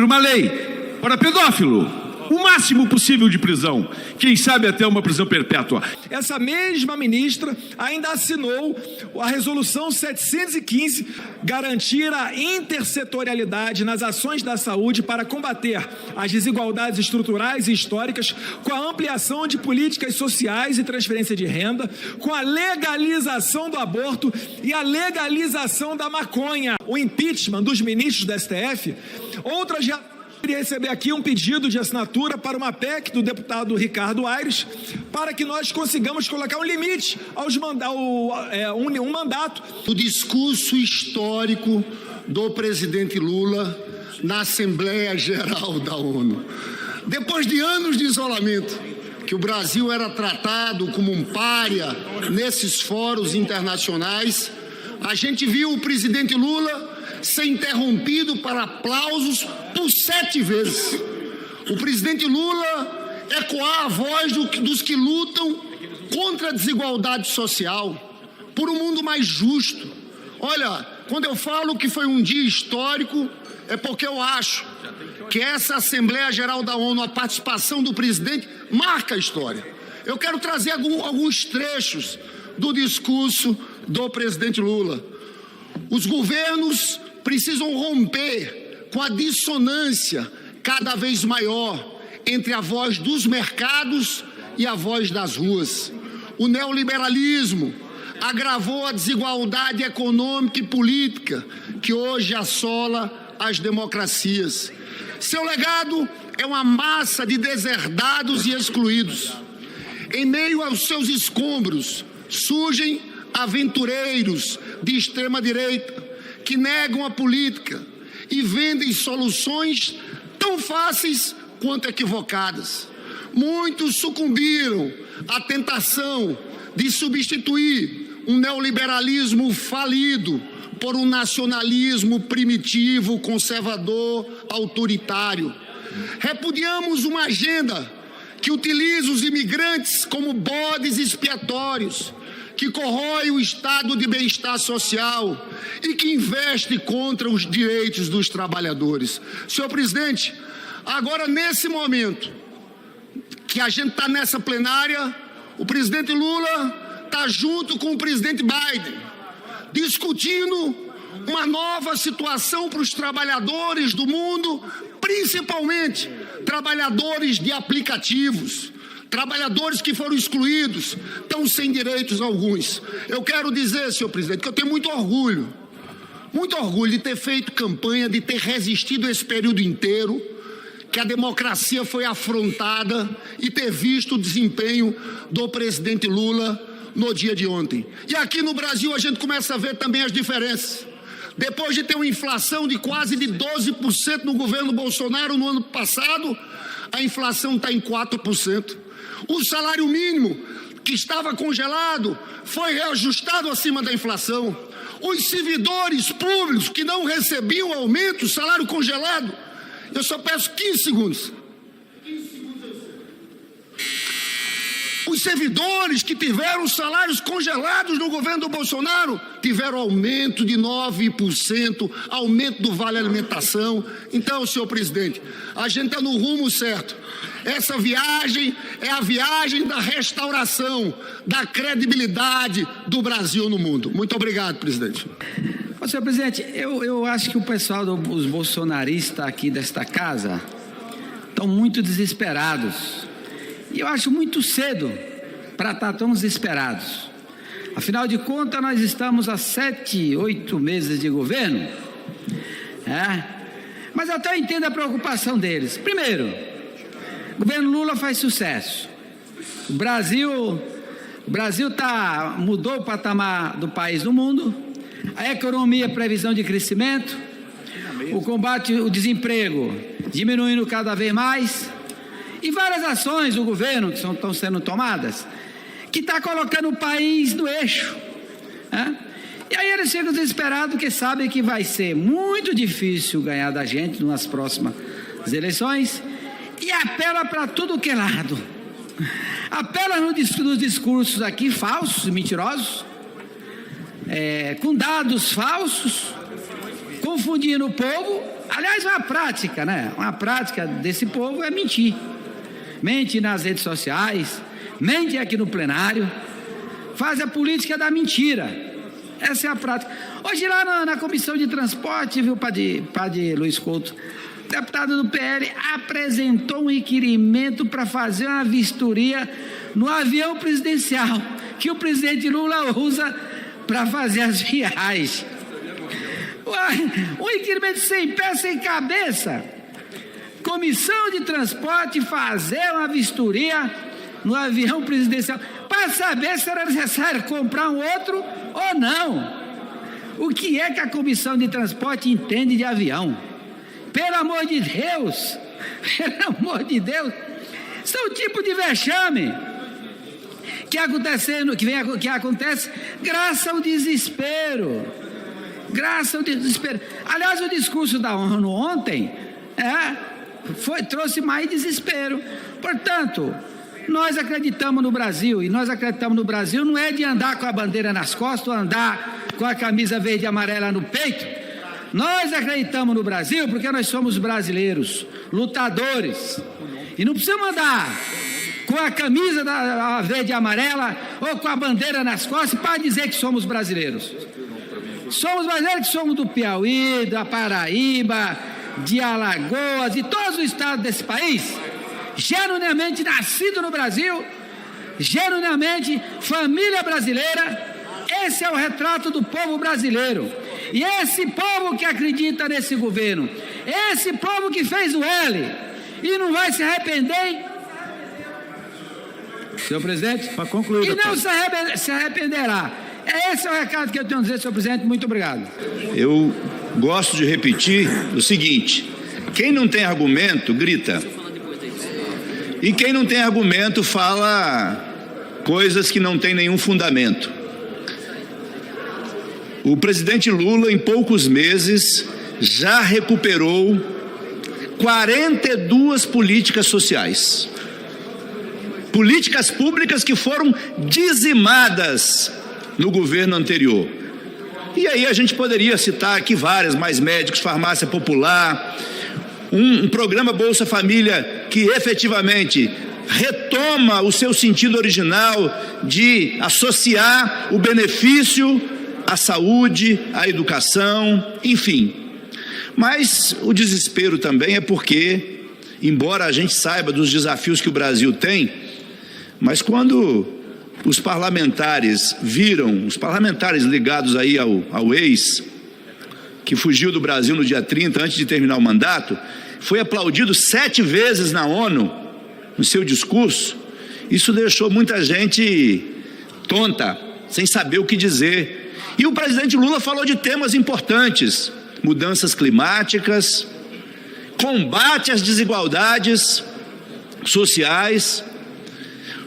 definir uma lei para pedófilo. O máximo possível de prisão, quem sabe até uma prisão perpétua. Essa mesma ministra ainda assinou a resolução 715, garantir a intersetorialidade nas ações da saúde para combater as desigualdades estruturais e históricas, com a ampliação de políticas sociais e transferência de renda, com a legalização do aborto e a legalização da maconha. O impeachment dos ministros do STF, outras queria receber aqui um pedido de assinatura para uma PEC do deputado Ricardo Aires, para que nós consigamos colocar um limite aos um mandato. O discurso histórico do presidente Lula na Assembleia Geral da ONU. Depois de anos de isolamento, que o Brasil era tratado como um pária nesses fóruns internacionais, a gente viu o presidente Lula ser interrompido para aplausos por 7 vezes. O presidente Lula ecoar a voz dos que lutam contra a desigualdade social, por um mundo mais justo. Olha, quando eu falo que foi um dia histórico, é porque eu acho que essa Assembleia Geral da ONU, a participação do presidente, marca a história. Eu quero trazer alguns trechos do discurso do presidente Lula. Os governos precisam romper com a dissonância cada vez maior entre a voz dos mercados e a voz das ruas. O neoliberalismo agravou a desigualdade econômica e política que hoje assola as democracias. Seu legado é uma massa de deserdados e excluídos. Em meio aos seus escombros surgem aventureiros de extrema-direita que negam a política e vendem soluções tão fáceis quanto equivocadas. Muitos sucumbiram à tentação de substituir um neoliberalismo falido por um nacionalismo primitivo, conservador, autoritário. Repudiamos uma agenda que utiliza os imigrantes como bodes expiatórios, que corrói o estado de bem-estar social e que investe contra os direitos dos trabalhadores. Senhor presidente, agora nesse momento que a gente está nessa plenária, o presidente Lula está junto com o presidente Biden, discutindo uma nova situação para os trabalhadores do mundo, principalmente trabalhadores de aplicativos, trabalhadores que foram excluídos, estão sem direitos alguns. Eu quero dizer, senhor presidente, que eu tenho muito orgulho de ter feito campanha, de ter resistido esse período inteiro, que a democracia foi afrontada e ter visto o desempenho do presidente Lula no dia de ontem. E aqui no Brasil a gente começa a ver também as diferenças. Depois de ter uma inflação de quase de 12% no governo Bolsonaro no ano passado, a inflação está em 4%. O salário mínimo, que estava congelado, foi reajustado acima da inflação. Os servidores públicos que não recebiam aumento, salário congelado. Eu só peço 15 segundos. Os servidores que tiveram salários congelados no governo do Bolsonaro tiveram aumento de 9%, aumento do vale alimentação. Então, senhor presidente, a gente está no rumo certo. Essa viagem é a viagem da restauração, da credibilidade do Brasil no mundo. Muito obrigado, presidente. Senhor presidente, eu acho que o pessoal dos bolsonaristas aqui desta casa estão muito desesperados. E eu acho muito cedo para estar tão desesperados. Afinal de contas, nós estamos há 7, 8 meses de governo. Mas eu até entendo a preocupação deles. Primeiro, o governo Lula faz sucesso. O Brasil mudou o patamar do país no mundo. A economia, previsão de crescimento. O combate ao desemprego diminuindo cada vez mais. E várias ações do governo que estão sendo tomadas, que está colocando o país no eixo. E aí eles ficam desesperados porque sabem que vai ser muito difícil ganhar da gente nas próximas eleições e apela para tudo que é lado. Apela nos discursos aqui falsos, mentirosos, com dados falsos, confundindo o povo, Aliás, uma prática, né? Uma prática desse povo é mentir. Mente nas redes sociais, mente aqui no plenário, faz a política da mentira. Essa é a prática. Hoje lá na Comissão de Transporte, viu, padre Luiz Couto, o deputado do PL apresentou um requerimento para fazer uma vistoria no avião presidencial, que o presidente Lula usa para fazer as viagens. Um requerimento sem pé, sem cabeça. Comissão de Transporte fazer uma vistoria no avião presidencial para saber se era necessário comprar um outro ou não. O que é que a Comissão de Transporte entende de avião? Pelo amor de Deus, pelo amor de Deus, isso é um tipo de vexame que acontece graças ao desespero. Graças ao desespero. Aliás, o discurso da ONU ontem trouxe mais desespero. Portanto, nós acreditamos no Brasil, e nós acreditamos no Brasil não é de andar com a bandeira nas costas ou andar com a camisa verde e amarela no peito. Nós acreditamos no Brasil porque nós somos brasileiros, lutadores, e não precisamos andar com a camisa da verde e amarela ou com a bandeira nas costas para dizer que somos brasileiros. Somos brasileiros que somos do Piauí, da Paraíba, de Alagoas, de todos os estados desse país, genuinamente nascido no Brasil, genuinamente família brasileira. Esse é o retrato do povo brasileiro. E esse povo que acredita nesse governo, esse povo que fez o L e não vai se arrepender, senhor presidente, para concluir, e não se arrependerá. Esse é o recado que eu tenho a dizer, senhor presidente. Muito obrigado. Eu gosto de repetir o seguinte: quem não tem argumento, grita. E quem não tem argumento fala coisas que não têm nenhum fundamento. O presidente Lula, em poucos meses, já recuperou 42 políticas sociais. Políticas públicas que foram dizimadas no governo anterior. E aí a gente poderia citar aqui várias, mais médicos, farmácia popular, um programa Bolsa Família que efetivamente retoma o seu sentido original de associar o benefício à saúde, à educação, enfim. Mas o desespero também é porque, embora a gente saiba dos desafios que o Brasil tem, mas quando os parlamentares ligados aí ao ex, que fugiu do Brasil no dia 30, antes de terminar o mandato, foi aplaudido 7 vezes na ONU, no seu discurso, isso deixou muita gente tonta, sem saber o que dizer. E o presidente Lula falou de temas importantes: mudanças climáticas, combate às desigualdades sociais.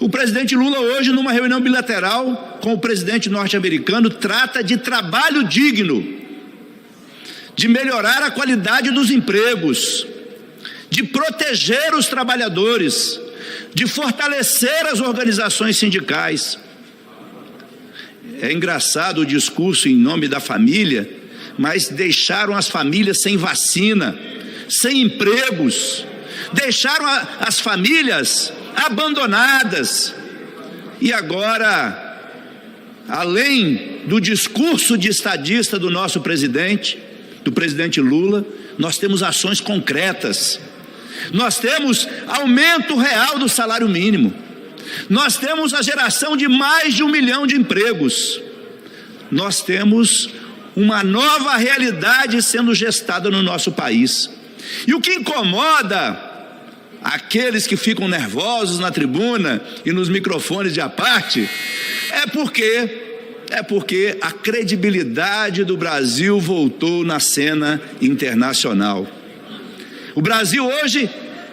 O presidente Lula hoje, numa reunião bilateral com o presidente norte-americano, trata de trabalho digno, de melhorar a qualidade dos empregos, de proteger os trabalhadores, de fortalecer as organizações sindicais. É engraçado o discurso em nome da família, mas deixaram as famílias sem vacina, sem empregos, deixaram as famílias abandonadas. E agora, além do discurso de estadista do nosso presidente, do presidente Lula, nós temos ações concretas. Nós temos aumento real do salário mínimo. Nós temos a geração de mais de 1 milhão de empregos. Nós temos uma nova realidade sendo gestada no nosso país. E o que incomoda aqueles que ficam nervosos na tribuna e nos microfones de aparte é porque a credibilidade do Brasil voltou na cena internacional. O Brasil hoje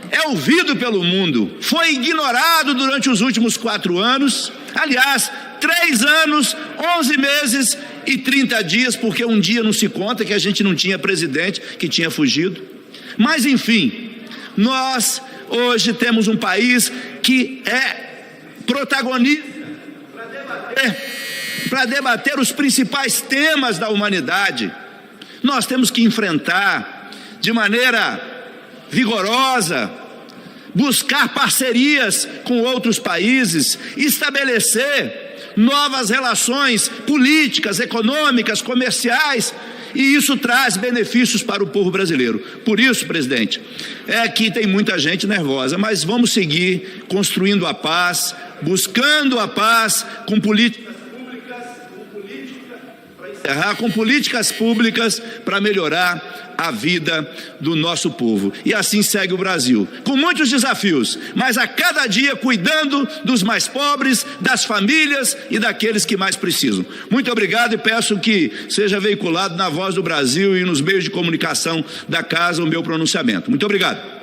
é ouvido pelo mundo. Foi ignorado durante os últimos 4 anos. Aliás, 3 anos, 11 meses e 30 dias, porque um dia não se conta que a gente não tinha presidente, que tinha fugido. Mas enfim, nós hoje temos um país que é protagonista para debater os principais temas da humanidade. Nós temos que enfrentar de maneira vigorosa, buscar parcerias com outros países, estabelecer novas relações políticas, econômicas, comerciais, e isso traz benefícios para o povo brasileiro. Por isso, presidente, é que tem muita gente nervosa, mas vamos seguir construindo a paz, buscando a paz com políticas públicas para melhorar a vida do nosso povo. E assim segue o Brasil, com muitos desafios, mas a cada dia cuidando dos mais pobres, das famílias e daqueles que mais precisam. Muito obrigado e peço que seja veiculado na Voz do Brasil e nos meios de comunicação da casa o meu pronunciamento. Muito obrigado.